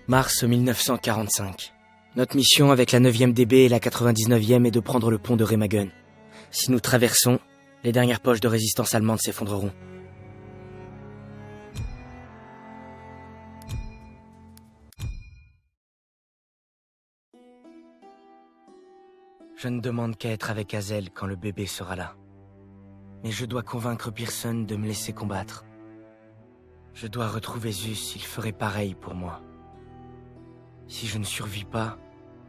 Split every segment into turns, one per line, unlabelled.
Mars 1945. Notre mission avec la 9e DB et la 99e est de prendre le pont de Remagen. Si nous traversons, les dernières poches de résistance allemande s'effondreront. Je ne demande qu'à être avec Hazel quand le bébé sera là. Mais je dois convaincre Pearson de me laisser combattre. Je dois retrouver Zeus, il ferait pareil pour moi. Si je ne survis pas,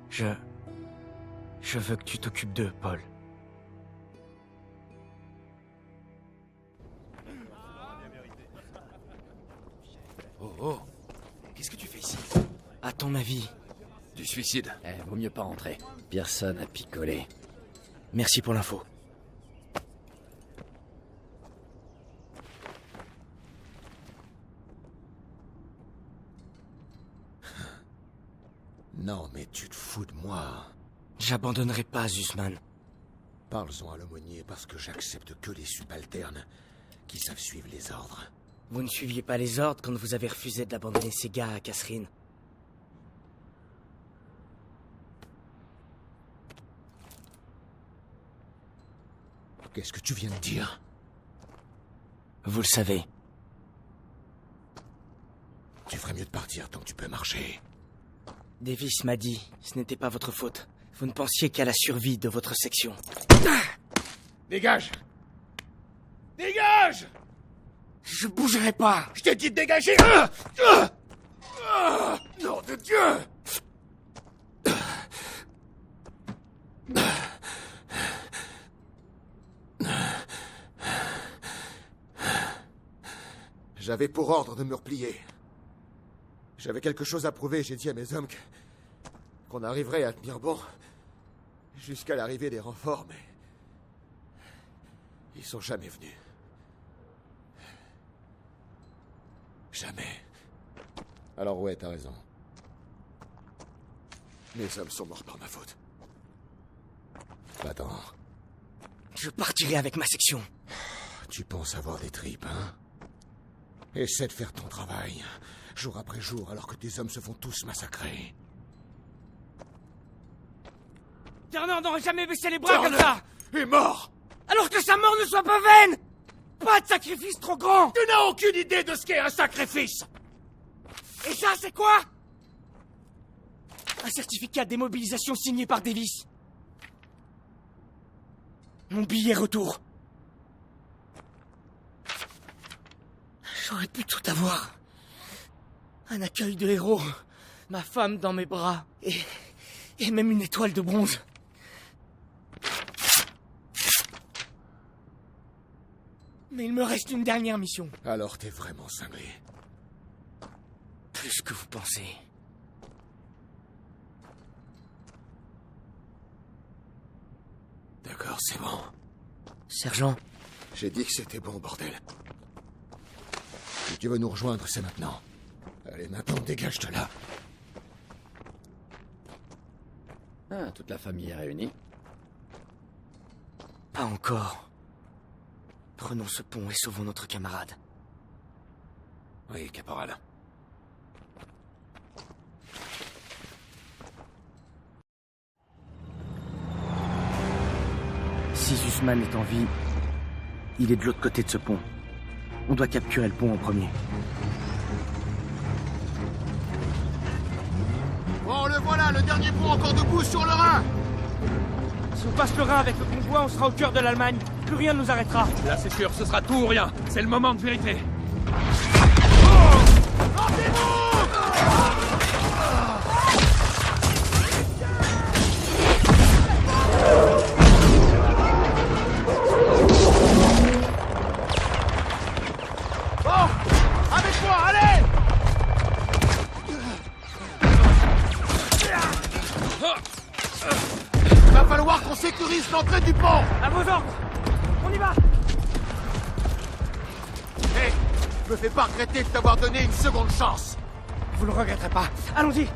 je veux que tu t'occupes d'eux, Paul.
Oh, qu'est-ce que tu fais ici?
À ton avis?
Du suicide. Vaut mieux pas rentrer. Personne a picolé.
Merci pour l'info.
Non, mais tu te fous de moi.
J'abandonnerai pas, Zussman.
Parle-en à l'aumônier parce que j'accepte que les subalternes qui savent suivre les ordres.
Vous ne suiviez pas les ordres quand vous avez refusé d'abandonner ces gars à Catherine.
Qu'est-ce que tu viens de dire?
Vous le savez.
Tu ferais mieux de partir tant que tu peux marcher.
Davis m'a dit, ce n'était pas votre faute. Vous ne pensiez qu'à la survie de votre section.
Dégage! Dégage!
Je bougerai pas!
Je t'ai dit de dégager! Nom de Dieu! J'avais pour ordre de me replier. J'avais quelque chose à prouver, j'ai dit à mes hommes qu'on arriverait à tenir bon jusqu'à l'arrivée des renforts, mais ils sont jamais venus. Jamais. Alors ouais, t'as raison. Mes hommes sont morts par ma faute. Attends.
Je partirai avec ma section.
Tu penses avoir des tripes, hein? Essaie de faire ton travail, jour après jour, alors que tes hommes se font tous massacrer.
Turner n'aurait jamais baissé les bras comme ça!
Est mort!
Alors que sa mort ne soit pas vaine! Pas de sacrifice trop grand!
Tu n'as aucune idée de ce qu'est un sacrifice!
Et ça, c'est quoi? Un certificat de démobilisation signé par Davis. Mon billet retour. J'aurais pu tout avoir. Un accueil de héros, ma femme dans mes bras, et même une étoile de bronze. Mais il me reste une dernière mission.
Alors t'es vraiment cinglé.
Plus que vous pensez.
D'accord, c'est bon.
Sergent,
J'ai dit que c'était bon, bordel. Si tu veux nous rejoindre, c'est maintenant. Allez, maintenant, dégage de là.
Ah, toute la famille est réunie.
pas encore. Prenons ce pont et sauvons notre camarade.
Oui, caporal.
Si Zussman est en vie, il est de l'autre côté de ce pont. On doit capturer le pont en premier.
Bon, le voilà, le dernier pont encore debout sur le Rhin.
Si on passe le Rhin avec le convoi, on sera au cœur de l'Allemagne. Plus rien ne nous arrêtera.
Là, c'est sûr, ce sera tout ou rien. C'est le moment de vérité.
Avec moi, allez! Il va falloir qu'on sécurise l'entrée du pont.
À vos ordres. On y va.
Hé, me fais pas regretter de t'avoir donné une seconde chance.
Vous le regretterez pas. Allons-y.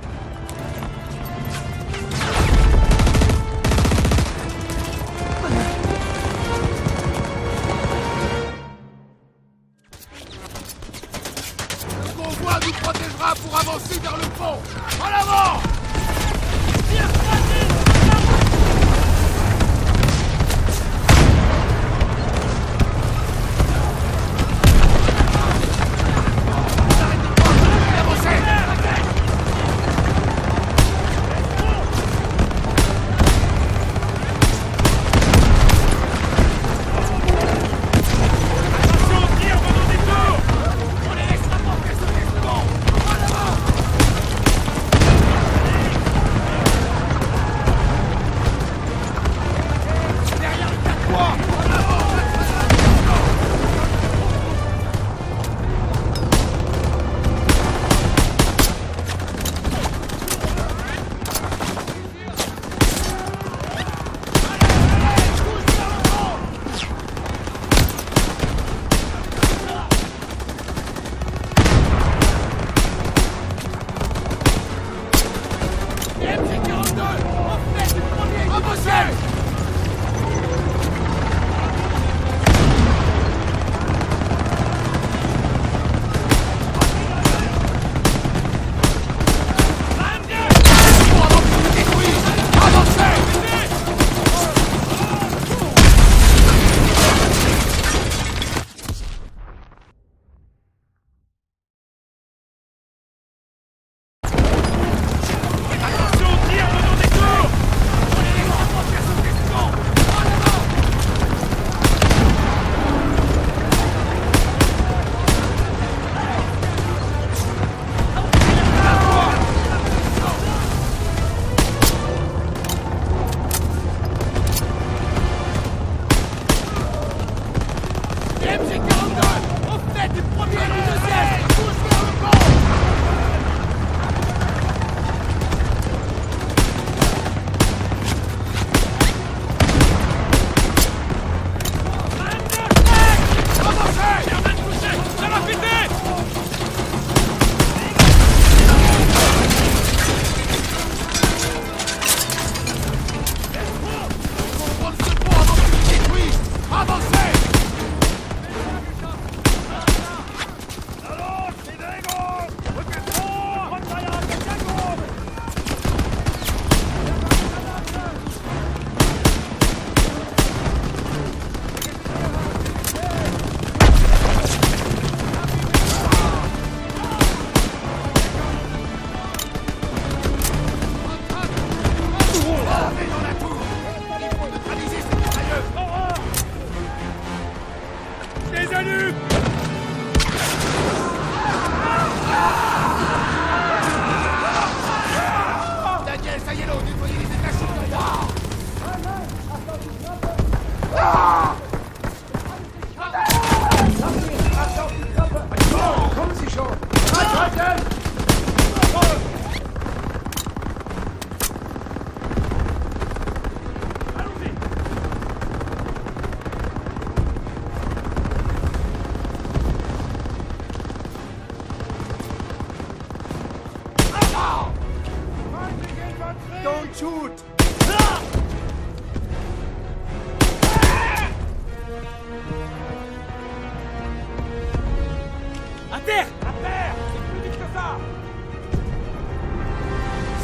Le convoi nous protégera pas pour avancer vers le pont. En avant!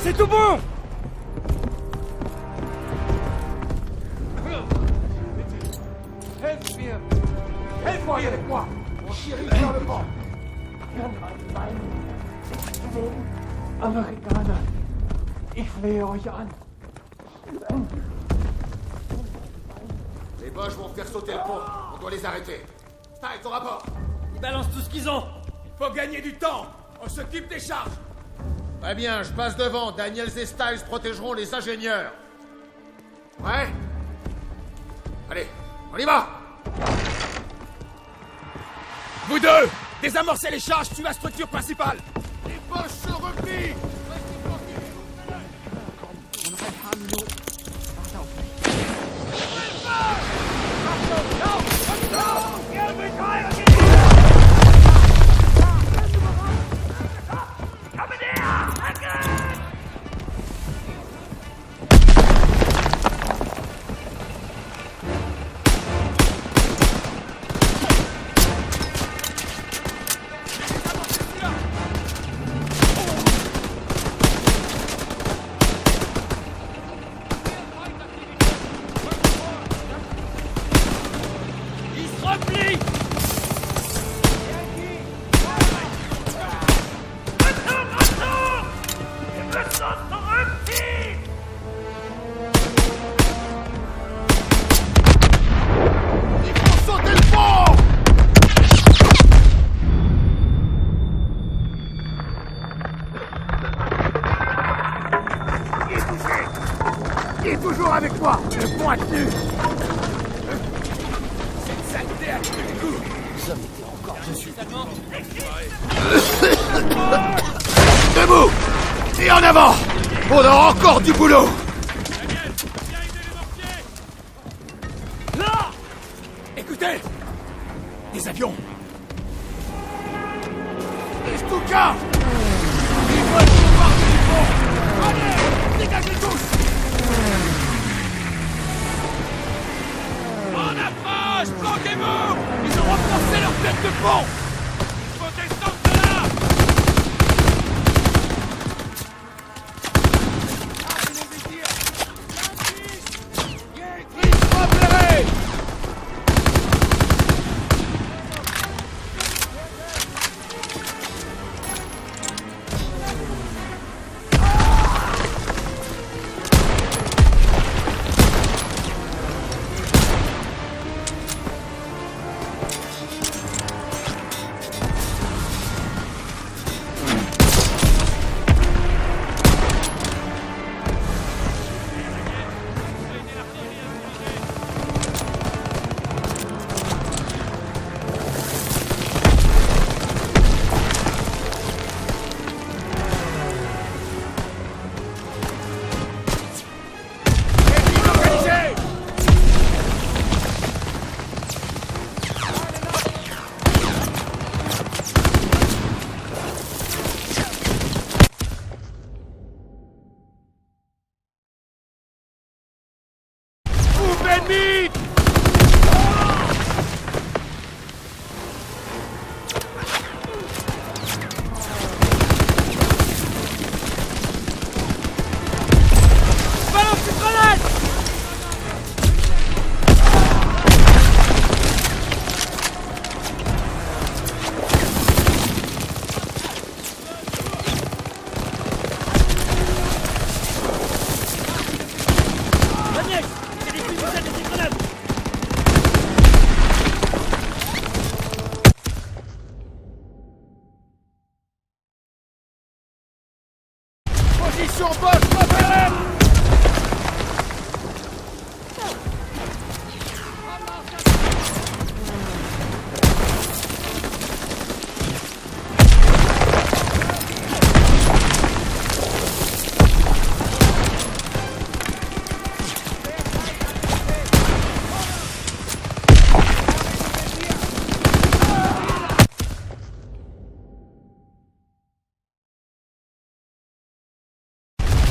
C'est tout bon!
Helft-moi avec moi! On dirige vers le pont!
Amerikaner, ich flehe euch an.
Les Boches vont faire sauter le pont. On doit les arrêter. Stiles, ton rapport!
Ils balancent tout ce qu'ils ont!
Il faut gagner du temps! On s'occupe des charges! Très bien, je passe devant. Daniels et Stiles protégeront les ingénieurs. Ouais? Allez, on y va!
Vous deux, désamorcez les charges sur la structure principale.
Les Boches se replient!
Qui est toujours avec toi? Le point tenu. Cette saleté a tué le coup.
Nous sommes été encore dessus.
Debout! Et en avant! On a encore du boulot!
Là! Écoutez! Des avions! Des Stuka! Ils veulent pouvoir du pont! Allez! Dégagez tous! En approche! Planquez-vous! Ils ont renforcé leur tête de pont! Il faut descendre de là! Repérez! Ennemi! Balance une grenade! Daniel! C'est des fusils des grenades! Position Bosch, repérez!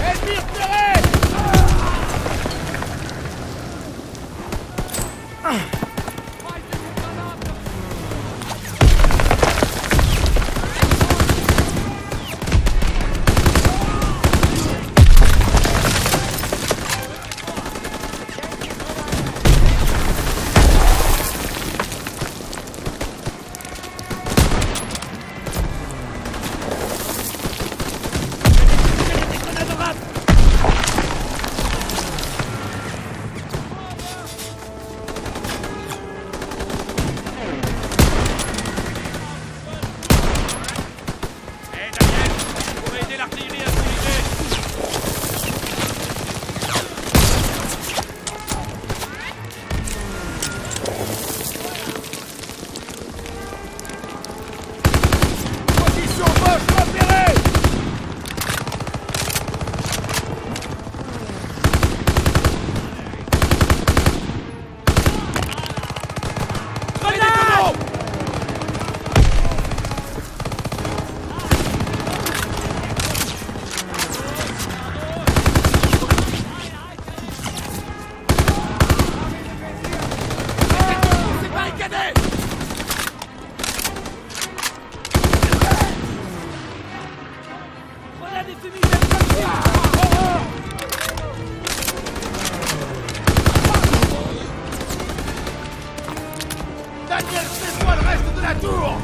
Ennemi repéré! Daniel, fais-moi le reste de la tour!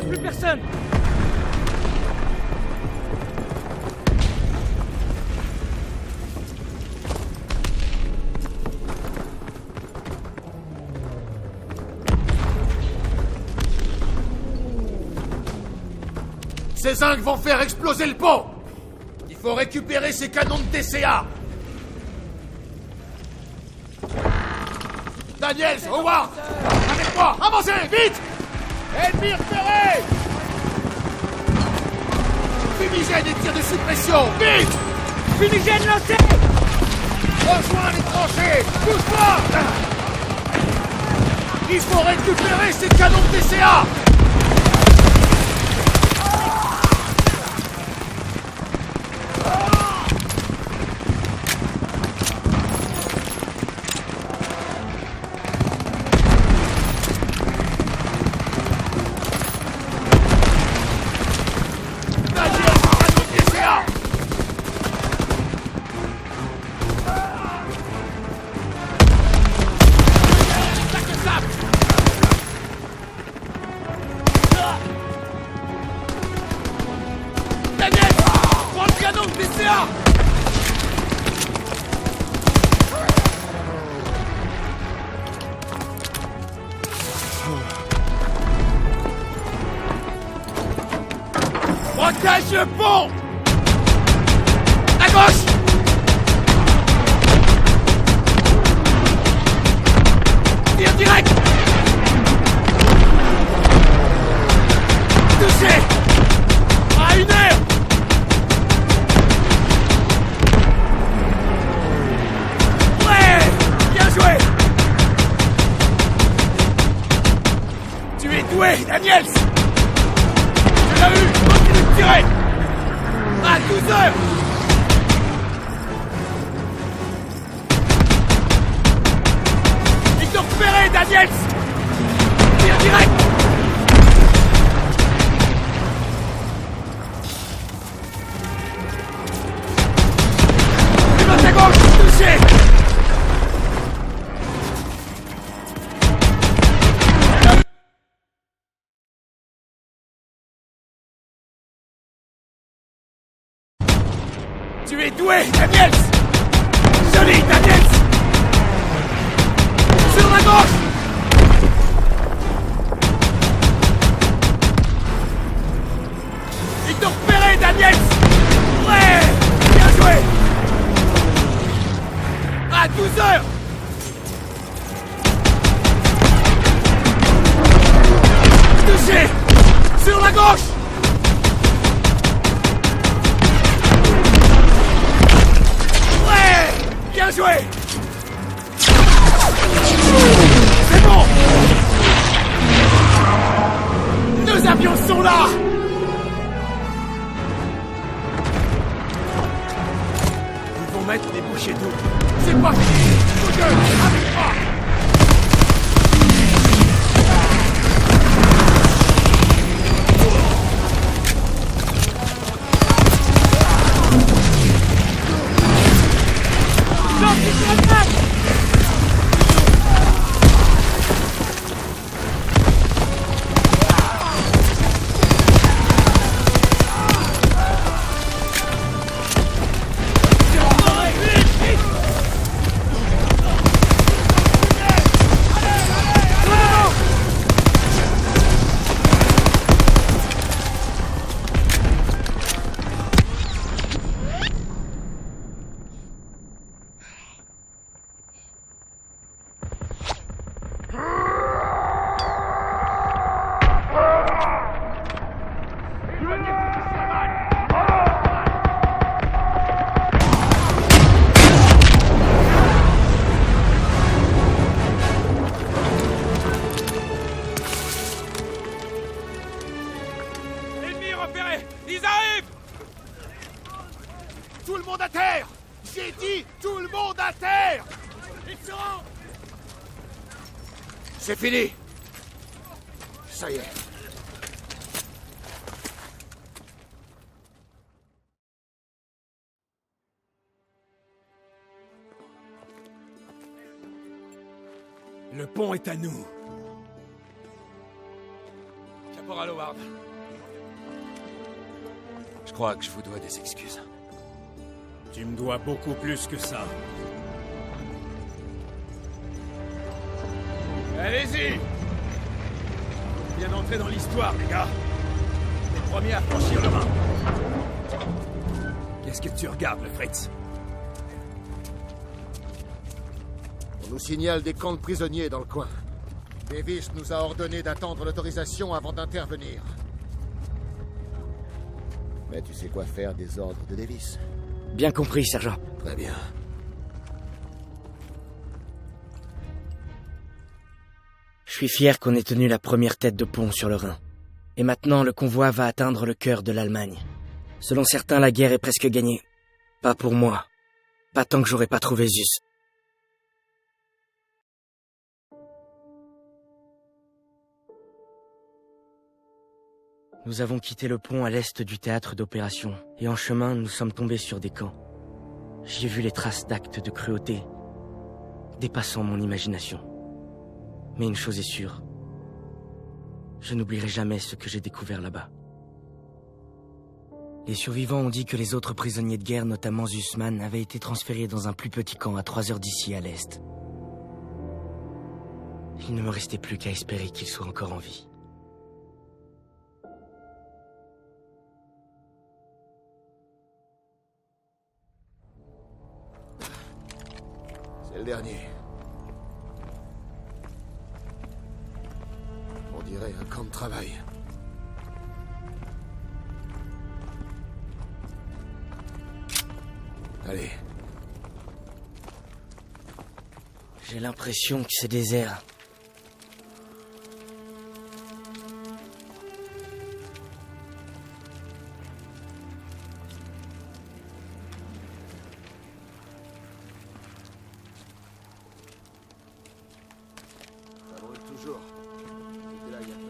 plus personne.
Ces zincs vont faire exploser le pont. Il faut récupérer ces canons de DCA. Daniels, Howard, avec moi, avancez, vite. Ennemi repéré. Fumigène et tir de suppression, vite.
Fumigène lancé.
Rejoins les tranchées, pousse-toi. Il faut récupérer ces canons de DCA. Protège le pont! À gauche! Tire direct! Touché! À 1 heure! Ouais! Bien joué! Tu es doué, Daniels! Tu l'as eu! Continue de tirer! À 12 heures! Ils t'ont repéré, Daniels! Tire direct! Tu vas à gauche! Touché! Tu es doué, Daniels! Joli, Daniels! Sur la gauche! Ils t'ont repéré, Daniels! Ouais! Bien joué! À 12 heures! Touché! Sur la gauche! Bien joué! C'est bon! Deux avions sont là! Ils vont mettre des bouchées d'eau. C'est pas fini! Tous deux, avec moi! Ils arrivent! Tout le monde à terre! J'ai dit tout le monde à terre! Ils se rendent! C'est fini! Ça y est. Le pont est à nous.
Caporal Howard. Je crois que je vous dois des excuses.
Tu me dois beaucoup plus que ça.
Allez-y! Bien entrer dans l'histoire, les gars. Les premiers à franchir le Rhin. Qu'est-ce que tu regardes, le Fritz?
On nous signale des camps de prisonniers dans le coin. Davis nous a ordonné d'attendre l'autorisation avant d'intervenir. Mais tu sais quoi faire des ordres de Davis?
Bien compris, sergent.
Très bien.
Je suis fier qu'on ait tenu la première tête de pont sur le Rhin. Et maintenant, le convoi va atteindre le cœur de l'Allemagne. Selon certains, la guerre est presque gagnée. Pas pour moi. Pas tant que j'aurai pas trouvé Zeus. Nous avons quitté le pont à l'est du théâtre d'opération, et en chemin, nous sommes tombés sur des camps. J'ai vu les traces d'actes de cruauté, dépassant mon imagination. Mais une chose est sûre, je n'oublierai jamais ce que j'ai découvert là-bas. Les survivants ont dit que les autres prisonniers de guerre, notamment Zussman, avaient été transférés dans un plus petit camp à 3 heures d'ici à l'est. Il ne me restait plus qu'à espérer qu'ils soient encore en vie.
C'est le dernier. On dirait un camp de travail. Allez.
J'ai l'impression que c'est désert.
Ça brûle toujours. C'était là, il y a peu.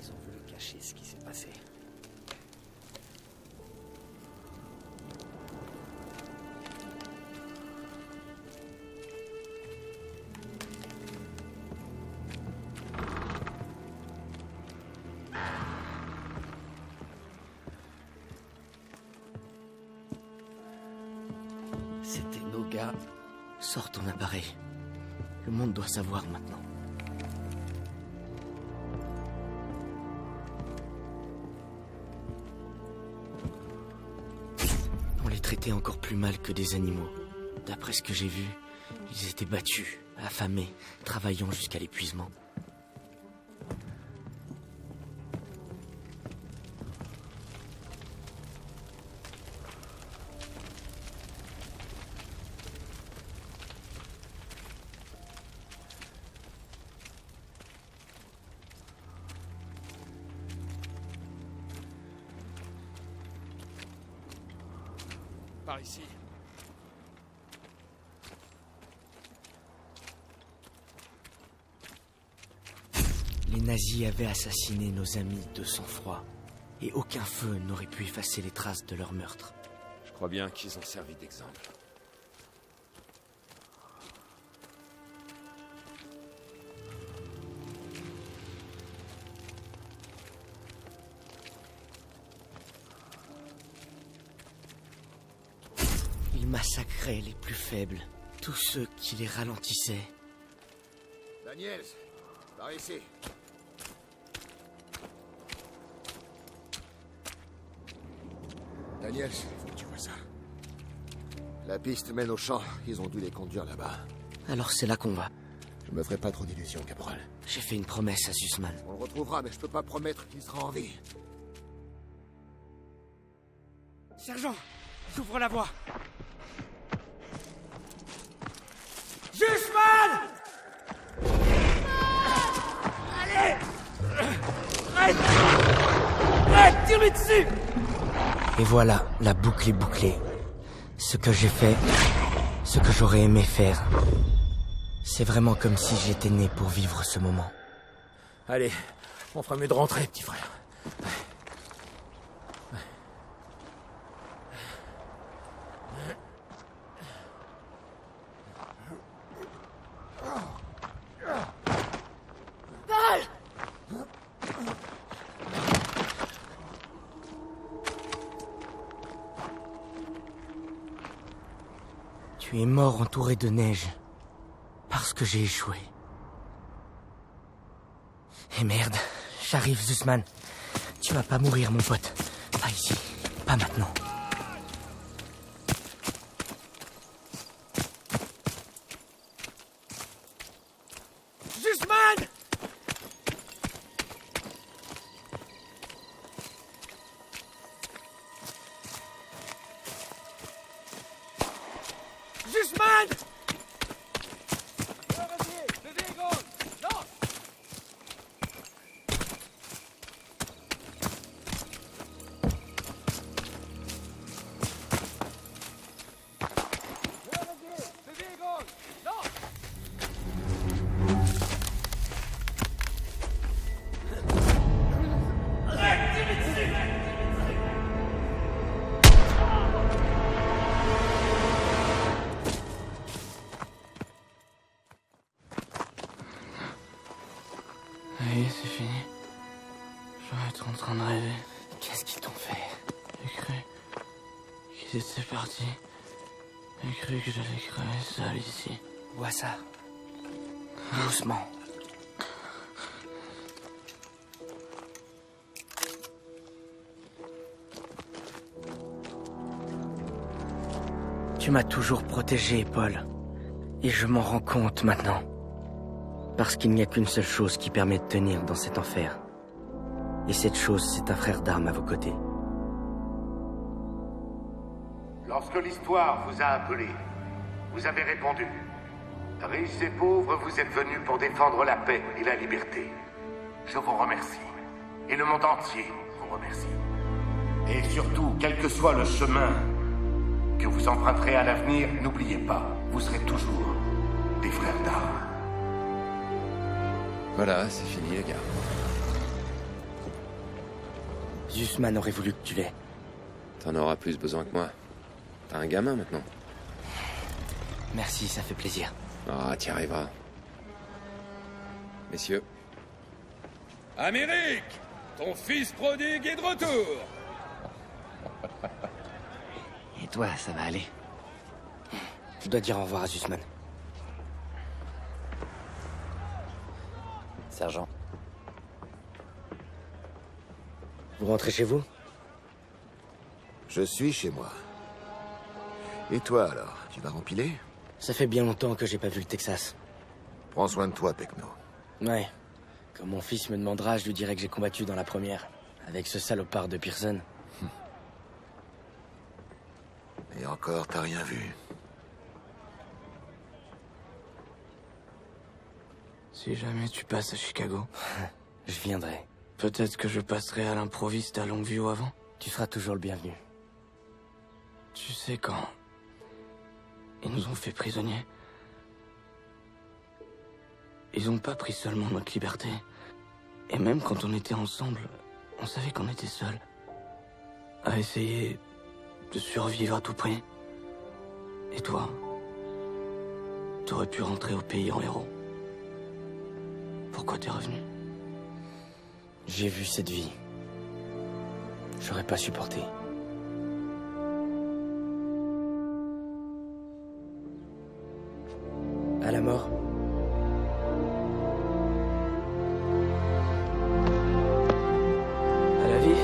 Ils ont voulu cacher ce qui s'est passé. C'était nos gars.
Sors ton appareil. Le monde doit savoir maintenant. On les traitait encore plus mal que des animaux. D'après ce que j'ai vu, ils étaient battus, affamés, travaillant jusqu'à l'épuisement.
Par ici.
Les nazis avaient assassiné nos amis de sang-froid, et aucun feu n'aurait pu effacer les traces de leur meurtre.
Je crois bien qu'ils ont servi d'exemple.
Ils massacraient les plus faibles, tous ceux qui les ralentissaient.
Daniels, par ici. Daniels, il faut que tu vois ça. La piste mène au champ. Ils ont dû les conduire là-bas.
Alors c'est là qu'on va.
Je me ferai pas trop d'illusions, caporal.
J'ai fait une promesse à Zussman.
On le retrouvera, mais je peux pas promettre qu'il sera en vie.
Sergent, j'ouvre la voie.
Zussman!
Allez! Arrête! Arrête, tire-lui dessus!
Et voilà, la boucle est bouclée. Ce que j'ai fait, ce que j'aurais aimé faire, C'est vraiment comme si j'étais né pour vivre ce moment.
Allez, on fera mieux de rentrer, petit frère.
Tu es mort entouré de neige. Parce que j'ai échoué. Et merde, j'arrive, Zussman. Tu vas pas mourir, mon pote. Pas ici, pas maintenant.
Zussman! Zussman!
Oui, c'est fini. Je vais être en train de rêver. Qu'est-ce qu'ils t'ont fait? J'ai cru qu'ils étaient partis. J'ai cru que j'allais crever seul ici. Vois ça. Doucement. Tu m'as toujours protégé, Paul. Et je m'en rends compte maintenant. Parce qu'il n'y a qu'une seule chose qui permet de tenir dans cet enfer. Et cette chose, c'est un frère d'armes à vos côtés.
Lorsque l'histoire vous a appelé, vous avez répondu. Riches et pauvres, vous êtes venus pour défendre la paix et la liberté. Je vous remercie. Et le monde entier vous remercie. Et surtout, quel que soit le chemin que vous emprunterez à l'avenir, n'oubliez pas, vous serez toujours des frères d'armes.
Voilà, c'est fini, les gars.
Zussman aurait voulu que tu l'aies.
T'en auras plus besoin que moi. T'as un gamin maintenant.
Merci, ça fait plaisir.
Ah, t'y arriveras. Messieurs.
Amérique, ton fils prodigue est de retour.
Et toi, ça va aller? Je dois dire au revoir à Zussman.
Sergent.
Vous rentrez chez vous?
Je suis chez moi. Et toi, alors? Tu vas rempiler?
Ça fait bien longtemps que j'ai pas vu le Texas.
Prends soin de toi, Pecno.
Ouais. Quand mon fils me demandera, je lui dirai que j'ai combattu dans la première. Avec ce salopard de Pearson.
Et encore, t'as rien vu.
Si jamais tu passes à Chicago,
Je viendrai.
peut-être que je passerai à l'improviste à Longview avant.
Tu seras toujours le bienvenu.
Tu sais quand ils nous ont fait prisonniers, ils ont pas pris seulement notre liberté. Et même quand on était ensemble, on savait qu'on était seuls. À essayer de survivre à tout prix. Et toi, t'aurais pu rentrer au pays en héros. Pourquoi t'es revenu?
J'ai vu cette vie. J'aurais pas supporté. À la mort.
À la vie?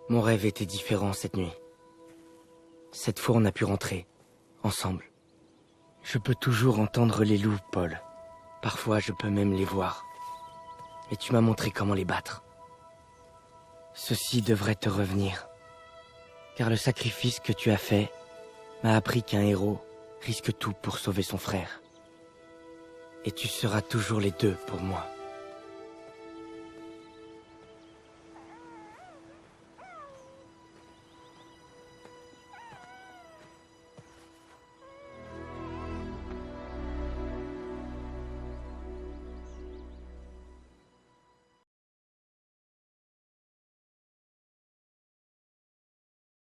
Mon rêve était différent cette nuit. Cette fois, on a pu rentrer, ensemble. Je peux toujours entendre les loups, Paul. Parfois, je peux même les voir. Et tu m'as montré comment les battre. Ceci devrait te revenir. Car le sacrifice que tu as fait m'a appris qu'un héros risque tout pour sauver son frère. Et tu seras toujours les deux pour moi.